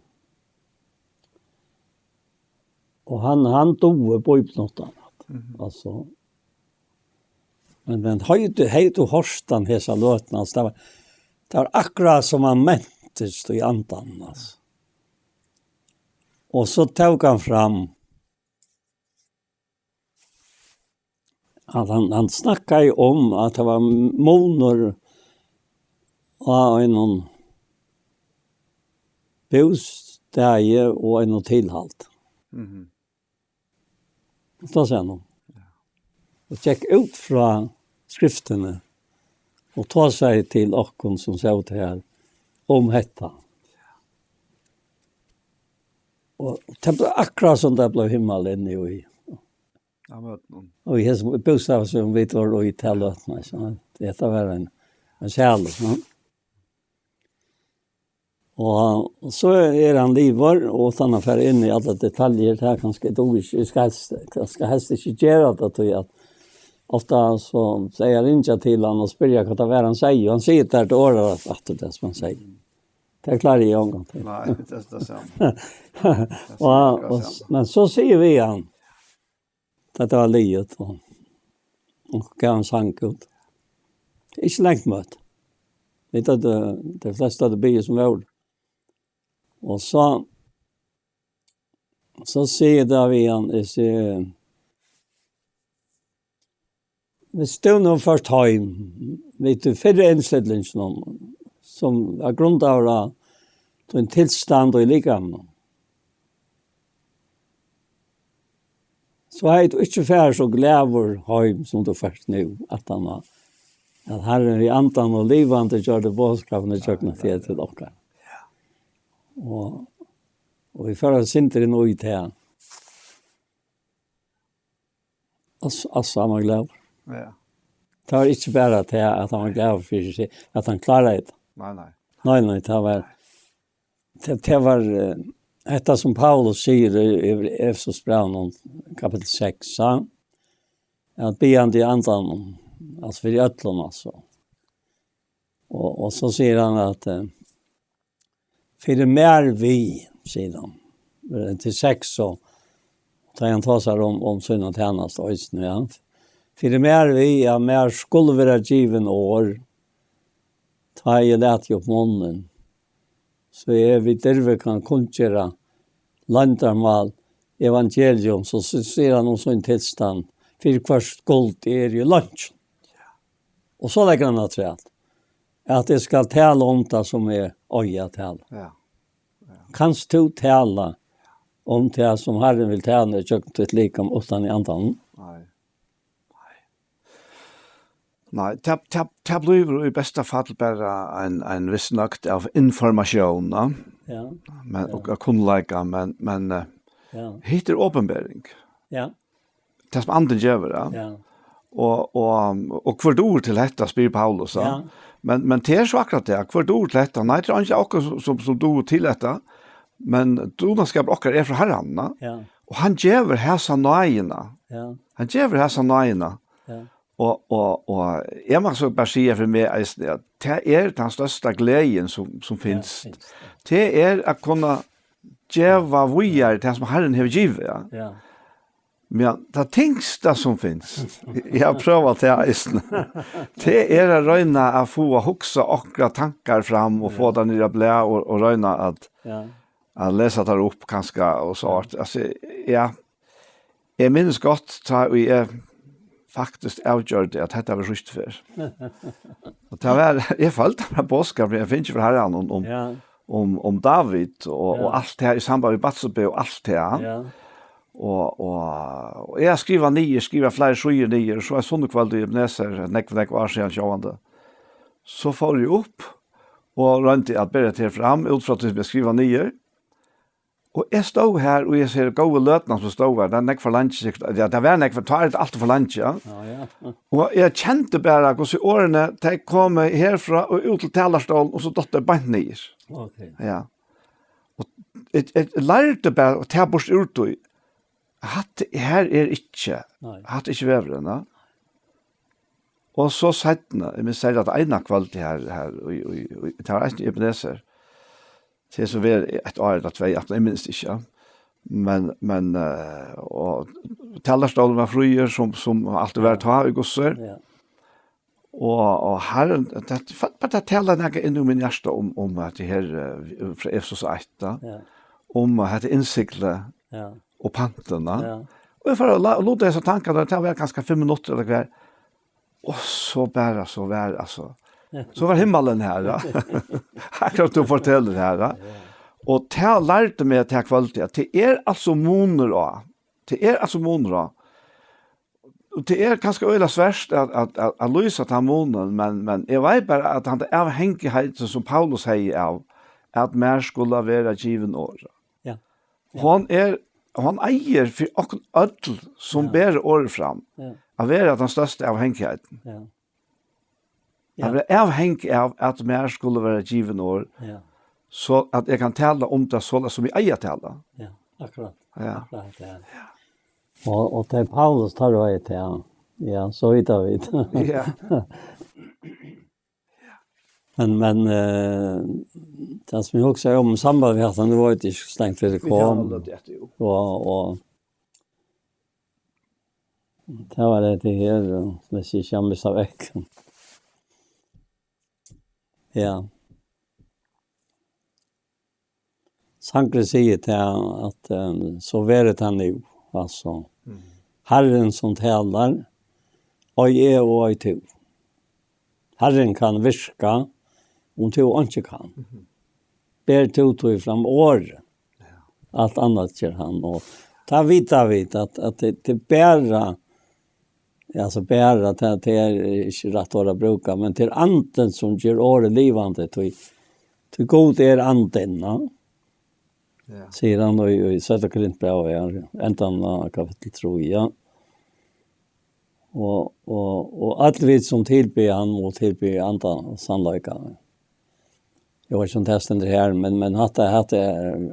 Och han dog på något annat. Alltså. Men hej du horstan hesa låtna, det var akkurat som han mentes i andan. Altså. Og så tog han fram at han snakket ju om at det var måner av en bostad og en tilhalt. Så sier han. Og tjekk ut fra skriftene og ta seg til okken som sa til her om dette. Og det ble akkurat som det ble himmel inne i. Og jeg bostad som vi var i telløtene. Dette var en sjæl. Og så han livar, og han har fått inn i alle detaljer. Det er ganske dårlig. Jeg skal helst ikke gjøre det, tror jeg. Ofta så säger jag inte till han och spyr vad det var han säger. Han säger det till året att det som han säger. Det klarar jag en gång till. Nej, det är det samma. Men så säger vi han. Det var livet. Och gav en sang ut. Det är inte längt mött. Vet att det flesta av det blir som var. Och så säger David han, vi stod nog först hem, vet du, färre inställningen som var grund av en tillstånd och i ligan. Så har jag inte färre så glädjer hem som du först nu, att han har, att Herren i andan och livande gör det bådskapen och kökna till dere. Och vi förra synter in och ut här. Alltså han var glad. Ja. Det var inte bara till att han var glad för sig, att han klarade det. Nej, det var detta som Paulus säger i Efesosbrevet kapitel 6, att beande i andan, alltså för i ötlorna alltså. Och så säger han att för det mer vi, säger han, till 6 så tar han ta sig om synen till hennes öjsten igen. För det mer vi är mer skulle vara given år, ta jag lät ju på munnen, så är vi där vi kan konkurrera landarmal evangelium, så ser han om sån tillstånd, för kvart skuld är ju lunch. Och så lägger han att det ska tala om det som är öja tala. Ja. Kanst du tala om det som Herren vill tala när jag inte likam utan i andan? Nej, det blir i bästa fall bara en viss nökt av information, Ja. men och kunnlägga, men heter uppenbarelse. Ja. Det som anden gör, Ja. Och kvar ord till detta spyr Paulus. Ja. Men det är så akkurat det. Kvar ord till detta. Nej, det är inte också som du till detta. Men donaskap också är från Herren. Ja. Och han ger häsa nöjena. Ja. Han ger häsa nöjena. Ja. Och jag måste så bara säga för mig att det är den största glädjen som finns. Det är att kunna geva vidare det som Herren har givit. Ja. Men det tyngsta som finns, jag har prövat det det är att röjna att få huxa och tankar fram och få den nya blä och röjna att läsa det upp ganska och så. Alltså, jag minns gott att vi faktiskt avgjort att detta var just för. Och det var, jag följde med bådskap, jag finns ju för Herren om David och allt det här i samband med Batsebe och allt det här. Ja. Och jag skriver flera sjuer nio, så är sån kväll i Ebenezer, nekv år sedan sjående. Så får jag upp och rönte att börja till fram utfrån att jag skriver nio. Och jag stod här och jag ser goda lötna som stod här, det är nekv för lunch, det var nekv, det är allt för lunch, ja. Och jag kände bara hur så årene, de kom härifrån och ut till talarstålen och så dotter bant nio. Okej. Ja. Och jag lärde bara att ta bort ut och hatt her ikke. Hatt ikke vevren, Og så settene, jeg minns at ena kvalitet her, det var ikke Ebenezer, til så var et år eller 2, jeg minns ikke, men og talerstolen var fruer som alltid var ta i gosser, Og her, det taler noe inn i min hjerte om at det her fra Efsos 8, Ja. om at det innsiklet Ja. og pantene. Ja. Og jeg får låta disse tankene, det var ganske 5 minutter eller hver. Og så bare, altså. Så var himmelen her, ja. Akkurat du forteller her, ja. Og det lærte meg til kvalitet, at det altså moner også. Det altså moner også. Og det ganske øyla svært at løse til monen, men jeg vet bare at han avhengighet som Paulus sier av, at mer skulle være given år. Ja. Han eier for åkken ødel som ber året fram, Ja. av være den største avhengigheten. Ja. Jeg er avhengig av at mer skulle være given år, Ja. så at jeg kan tale om det så som jeg eier tale. Ja. Akkurat. Ja. Akkurat, ja. Og det Paulus tar det til, ja, så vidt av vidt. Ja. Men det som jeg også om samband vi hatt, det var ikke slengt for det kom. Og det var det her, hvis jeg ikke mistet vekk. Ja. Sankre sier til at så været han jo, altså. Herren som talar, og jeg og jeg to. Herren kan virka, om to ikke kan. Ber to tog fram året. Alt annat gjør han. Og ta vita at det bæra, alltså bära till inte rätt att bruka, men till anden som gör året livande till god anden, ja. Ja. Säger han i Södra Korintbrev, ja, ändan kapitel 3, ja. Och allt vi som tillber han och tillber andra sannlika. Jag vet inte testen det här, men hade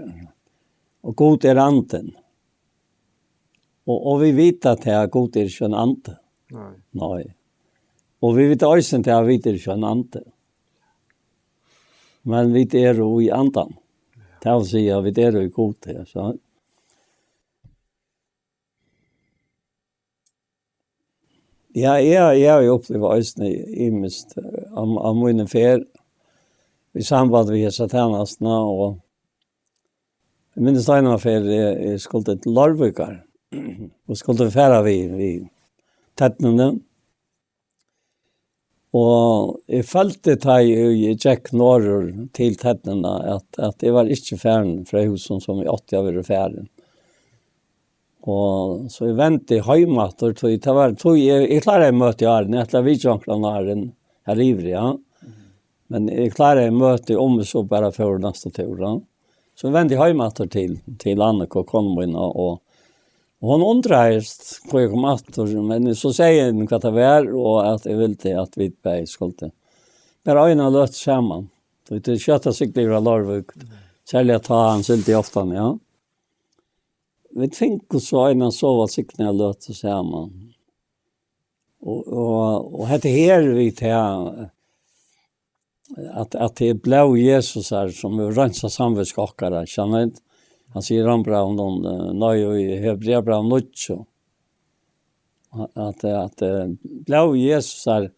och god anden. Och vi vet att det är god är en ande. Nej. Och vi vet också att det är en ande. Men vi är i andan. Det vill säga vi är i god det, så. Ja, jag har ju upplevt ösne i mist om min fer i samband med satanasna och jag minns en affär jag skulle till Larvikar och skulle färra vi tättnande. Och jag följde i Jack Norror till tättnande att det var inte färden från husen som i 80 över färden. Och så jag väntade hemma och det var jag klarade möte jag när jag vid Janklanaren här ivriga. Men jag klarade möte om så bara för nästa tur. Så jag väntade hemma till Annika och Konvin och hon undrar på jag kom åter, men så säger hon vad det var och att jag ville att vi bäj skulle. Men ena löt samman. Det köta sig blir Larvik. Sälja ta han silt ofta, ja. Vi tänker så innan sova sikna löt samman. Och det här vi till att det blev Jesus här som rensa samvetskakare, känner han säger han bra om någon nöj i Hebreerbrev 9. Att blev Jesus här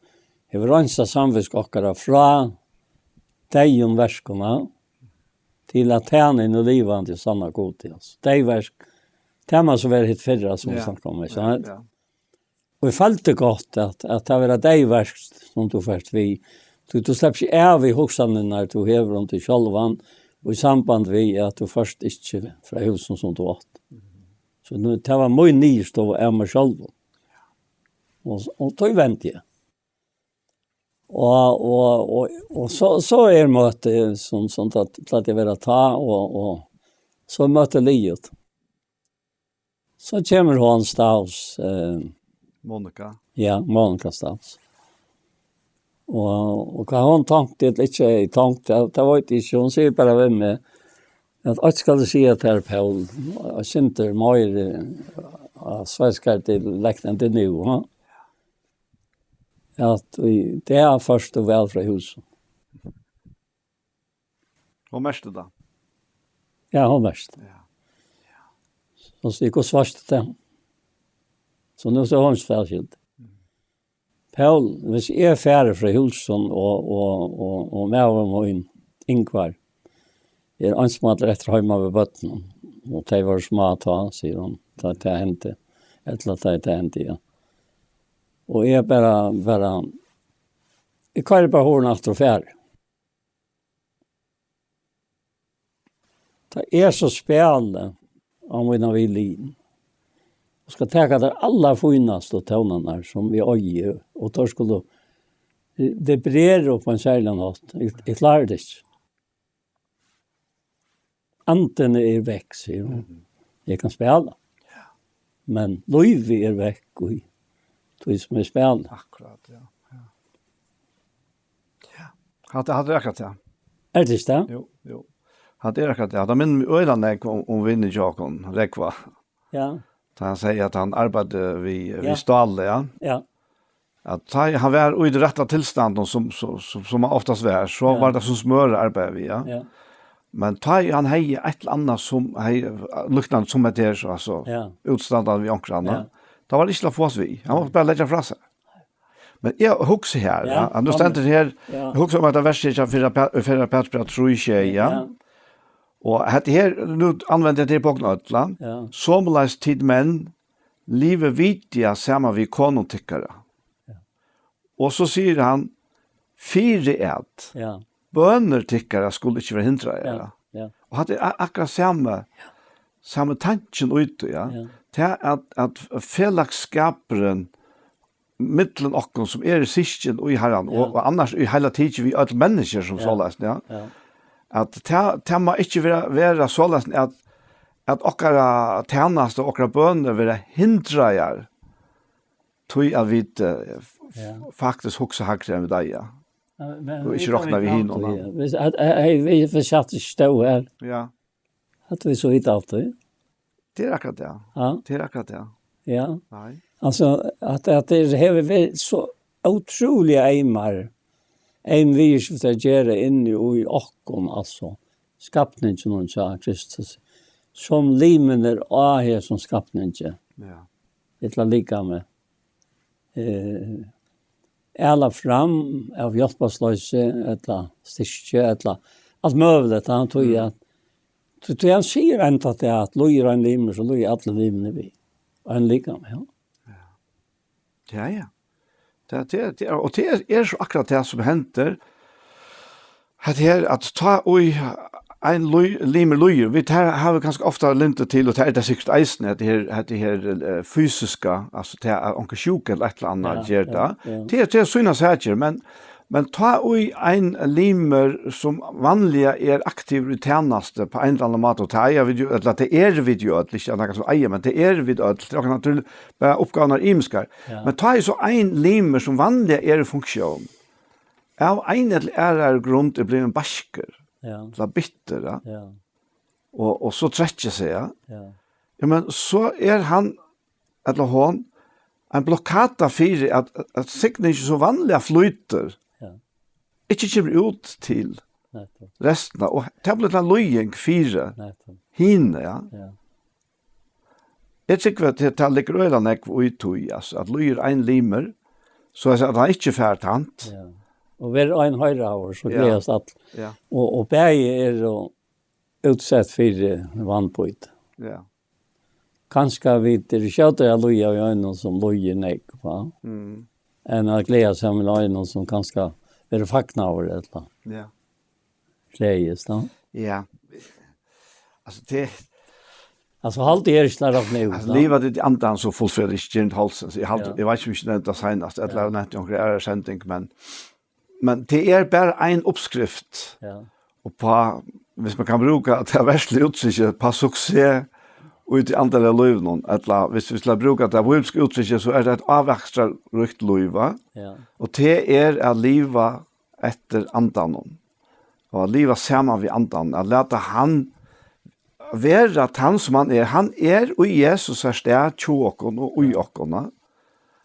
har rensa samvetskakare från de verskorna till att han är livande sanna godhet. De verk tema som var hit förra som vi snackade om. Ja. Och det fallde gott att det var de verk som du först vi du släpps av i huxan när du häver om till självan och i samband med att du först inte från husen som du åt. Så nu det var mycket nyst av mig själv. Och då väntade jag. Och så är möte som sånt att jag vill ta och så möter livet. Så kommer hon Stavs Monica. Ja, Monica Stavs. Och vad hon tänkte lite tänkte det var inte hon säger bara vem med att jag ska se att här Paul jag synter mer svenskar till läkten det nu va. Att det är först och väl från huset. Vad mest då? Ja, hon mest. Ja. Och så gick och svart det. Så nu så hon särskilt. Paul, hvis jeg er ferdig fra Hulsson og med og min Ingvar, ansmatter etter hjemme ved bøtten, og de var små ta, sier han, ta til hente, eller ta til hente, ja. Og jeg bare, jeg kan bare hårene etter og ferdig. Det så spelande om vi när lin. Och ska ta där alla finaste tonerna som vi öjer och då skulle det brer på en sällan något. Det lärde det. Anten är väck så. Jag kan spela. Men Louis är väck och det som är spelande. Akkurat, ja. Ja. Hade räckat ja. Är det så? Jo. Hade räckat ja. De men öland om vinner Jakob räkva. Ja. Han säger att han arbetade vid stall, ja. Ja. Att han var i det rätta tillståndet som oftast var, så var det som smörarbete vi, ja. Ja. Men han hade ett eller annat som luktade som ett så alltså utståndet vid ankran. Ja. Det var inte få oss vi. Han var bara lägga fra sig. Men jag huxar här, ja. Nu ständer det här. Jag huxar om att det värsta för Petra tror jag, ja. Og hette her, nu anvender jeg det på knøtla, somleis tid menn, livet vidtja sammen vi konontikkere. Ja. Og så sier han, 4 bønner tikkere skulle ikke være hindret. Ja. Og hadde akkurat samme tanken ute, til at fellesskaperen, mittelen okken som i sisten og i herren, og annars i hele tiden vi er mennesker som såleis, ja. At det må ikke være sånn at okkara tjeneste og okkara bønner vil hindre jer til at vi faktisk hokser hakre med deg, ja. Og ikke råkner vi hinnom. Vi satt ikke stå her. Ja. At vi så vidt alltid. Det akkurat det. Ja. Det akkurat det. Ja. Nei. Altså, at det har så utrolig eimar en vis för att göra inne i okkon, alltså skapningen och så Kristus som limener här som skapningen. Ja. Det lika med alla fram av hjälpaslöse eller styrke eller allt möjligt han tog att så han säger inte att lojer en limer så lojer alla limer vi och en lika med ja. Det och det så akkurat det som händer. Att ta en limer vi har vi ganska ofta linter till och det säkert eisen att det här fysiska alltså det är onkel sjuk eller ett eller annat gör det. Det synas här men ta en limer som vanliga aktiv i tjänste på en eller annan mat och ta video eller det video att det är något som äger men det video att det kan naturligt bara uppgåvor imskar. Men ta så en limer som vanliga funktion. Av en eller grund det blir en basker. Ja. La bitter, ja. Och så träcker sig, ja. Ja, men så han eller hon en blockada för att signature så vanliga flyter. Ja. Inte kommer ut till resten och tablet en lojing 4. Hinne, ja. Jag tycker att det ligger öland och uttog alltså att lojer en limer så att han inte färtant. Ja. Och vi är en höjra så gläds att och berg är utsatt för vannpojt. Ja. Kanske vi det skjuter jag loja i ögonen som lojer näck va. En att glädjas med ögonen som kanske är fackna över det va. Ja. Glädjas då. Ja. Alltså det alltså halt det är snart nu. Alltså lever det andan så fullföldigt inte halsen. Jag vet inte det senast att lära inte några sändning men det är bara en uppskrift. Ja. Och på hvis man kan bruka att det värsta uttrycket på succé ut i andra löven eller hvis vi ska bruka det webska uttrycket så är det ett avväxtra rukt löva. Ja. Och det är att leva efter andan. Och att leva samman vid andan. Att låta han vara att han som han är och Jesus är där tjåkon och ojåkon.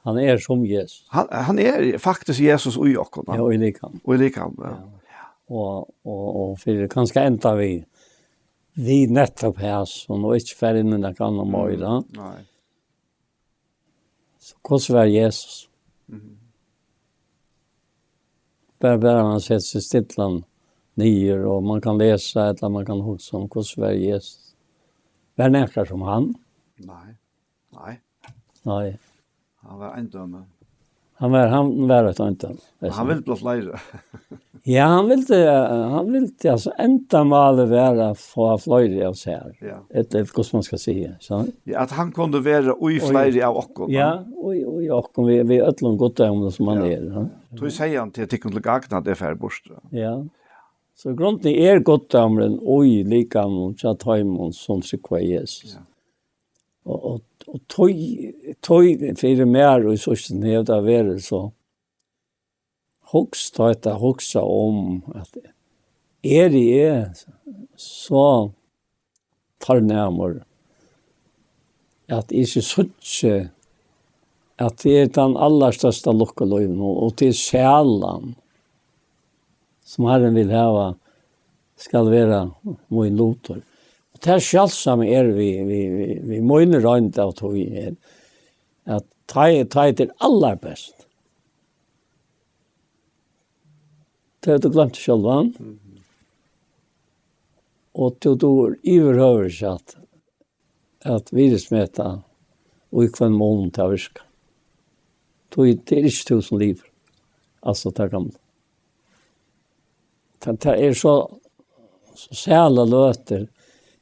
Han är som Jesus. Han är faktiskt Jesus och Jakob. Ja, och likam. Och likam. Ja. Och för kanske ända vi nettopp här som och inte för in den kan de möjla. Nej. Så kos var Jesus. bara man sätter sig stillan nyer och man kan läsa eller man kan huxa om hur Sverige är. Var näkar som han? Nej. Han var en döme. Han var ett inte. Han ville blott leire. Ja, han ville alltså ända mal vara få flöjde av sig här. Ja. Ett hur man ska säga, så. Ja, att han kunde vara oi flere av okkom. Ja, och okkom vi öllum gott om som man är. Ja. Då säger han till tikkum til gagna det för bort. Ja. Så grunden är gott om den oj lika mot så att han som sig kvar Jesus. Ja. Och tog för mer och så snävt av det så huxa om att det är så förnämor att är så succe att det är den allra största luckolöven och till själan som Herren vill ha ska vara min lotor. Det är självsamt vi måste rönt av tog er att ta till allra bäst. Det har du glömt själv, va? Och du överhörs att virusmäta och i kvann mån till att virka. Det är inte 1000 liv. Alltså, det gamla. Det är så sälla löter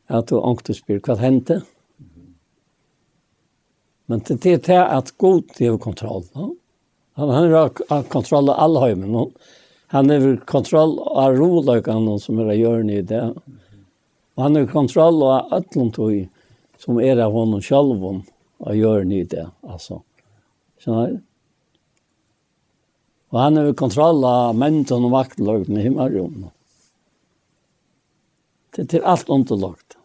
att du ångte spyr vad hände. Men det är att god har kontroll. Ja? Han har kontroll av alla höjmen. Han har kontroll av rolökan som är gör i det. Och han har kontroll av ötlund som är av honom själv och gör i det. Alltså. Så och han har kontroll av människan och vaktlögten i himmelrummet. Det är allt underlagt.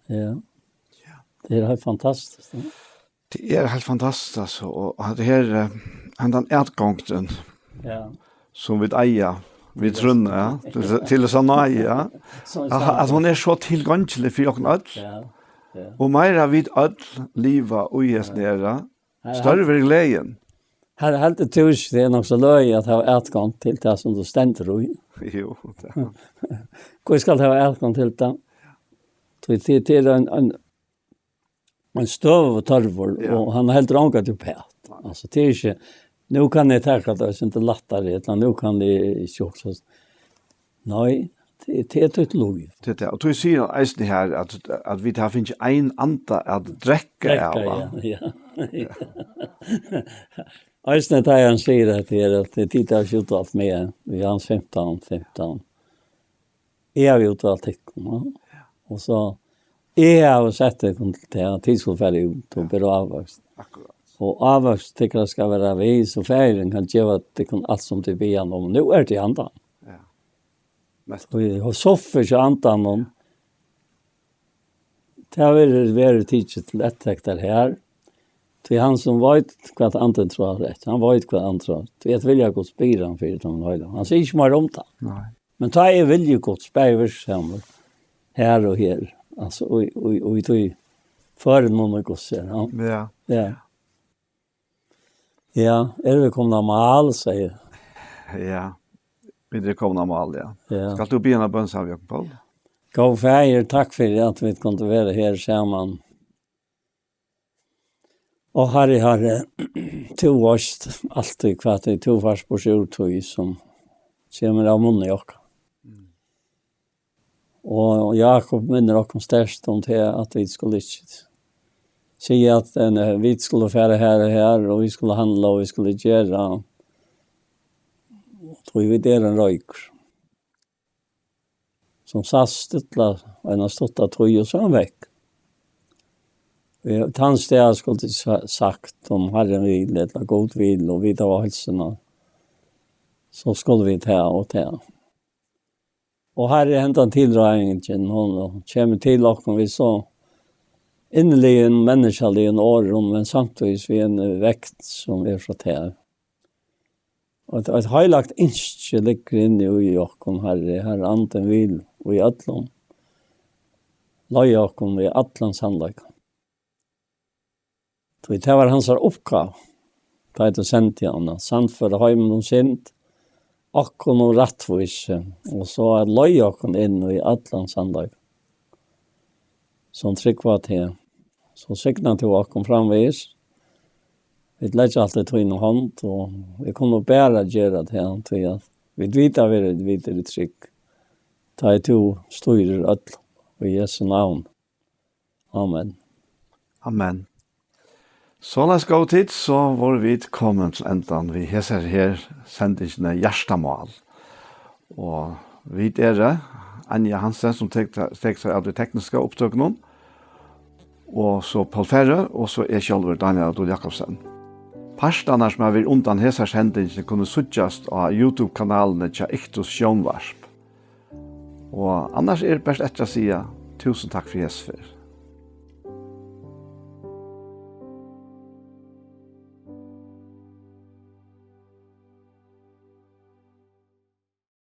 Ja. Det är helt fantastiskt. Ja. Det är helt fantastiskt och det här den utgången. Ja. Som vi eier, vi trunne, ja, til sånn ja. At hon er så tilgångslig for jokken ødel. Ja. Og meira vid ødel livet og gjes nere, større vil gleden. Her er helt turs, det er nok så løy at ha utgang til det som du stender i. Jo. Hvor skal det ha utgang til det? Det er en støv og tørvor, og han er helt ranget til pæt. Altså, det er ikke, nu kan jeg tenke at det er ikke lattere, nu kan det ikke også. Nei, det er et lov. Det er, og du sier eisen her at vi tar finnes en anta at drekke av. Ja. Eisen tar han sier at det tittar ikke ut alt med, vi har 15. Jeg har gjort alt ikke, og så jeg har sett det til at tidsforferdig ut og blir avvokst. Akkurat. Og avvokst tykker det skal være vis og feiring kan gjøre at det kan alt som til bian om. Nå er det andan. Ja. Og soffer ikke andan om. Det har vært tidset til ettekter her. Til han som vet hva andre tror rett. Han vet hva andre tror. Du vet vilja godt spyr han for det. Han sier ikke mer om det. Nei. Men ta er vilja godt spyr her og her. Alltså och tog för någon gosse. Ja. Ja. Ja, det kommer mal säger. Ja. Vi kommer mal, ja. Ska du be en bönsam Jakob Paul? Gå färger, tack för att vi kunde vara här samman. Och Harry to varst alltid kvart det to varst på sjutoj som kommer av munnen och og Jakob minner okkom størst om til at vi skulle ikke si at vi skulle fære her og her, og vi skulle handla, og vi skulle gjøre. Og tog vi der en røyker. Som sastutla, og en har stått av tog, og så han vekk. Hans det skulle sagt om Herren vil, eller god vil, og vi tar helsene. Så skulle vi ta og ta. Og her er hentan tildragningen, hon kommer til oss, vi så innelig en menneskelig en år, men samtidig vi en vekt som er fra her. Og et heilagt innskje ligger inne i oss, her anden vil, og i ødlom. Løy oss i ødlans handlag. Det var hans oppgave. Da det sendt igjen. Sant for heimen og sint. Akkon og rattvise. Og så løy akkon inn i Atlansandag. Som trygg var til. Så sikna til akkon framvis. Vi lägger alltid tog in och hand och vi kommer bara göra det här till att vi vet att vi är vidare tryck. Ta i to styrer öll i Jesu navn. Amen. Amen. Så la oss gå tid, så var vi kommet til enden. Vi heser her sendingene Gjerstamål. Og vi Anja Hansen, som tek seg av de tekniske opptøkene, og så Paul Ferre, og så selv Daniel Adol Jakobsen. Parstene som har vært undan heser sendingene kunne suttjast av YouTube-kanalene til Iktus Sjånvarsp. Og annars det best etter å si tusen takk for Jesus for.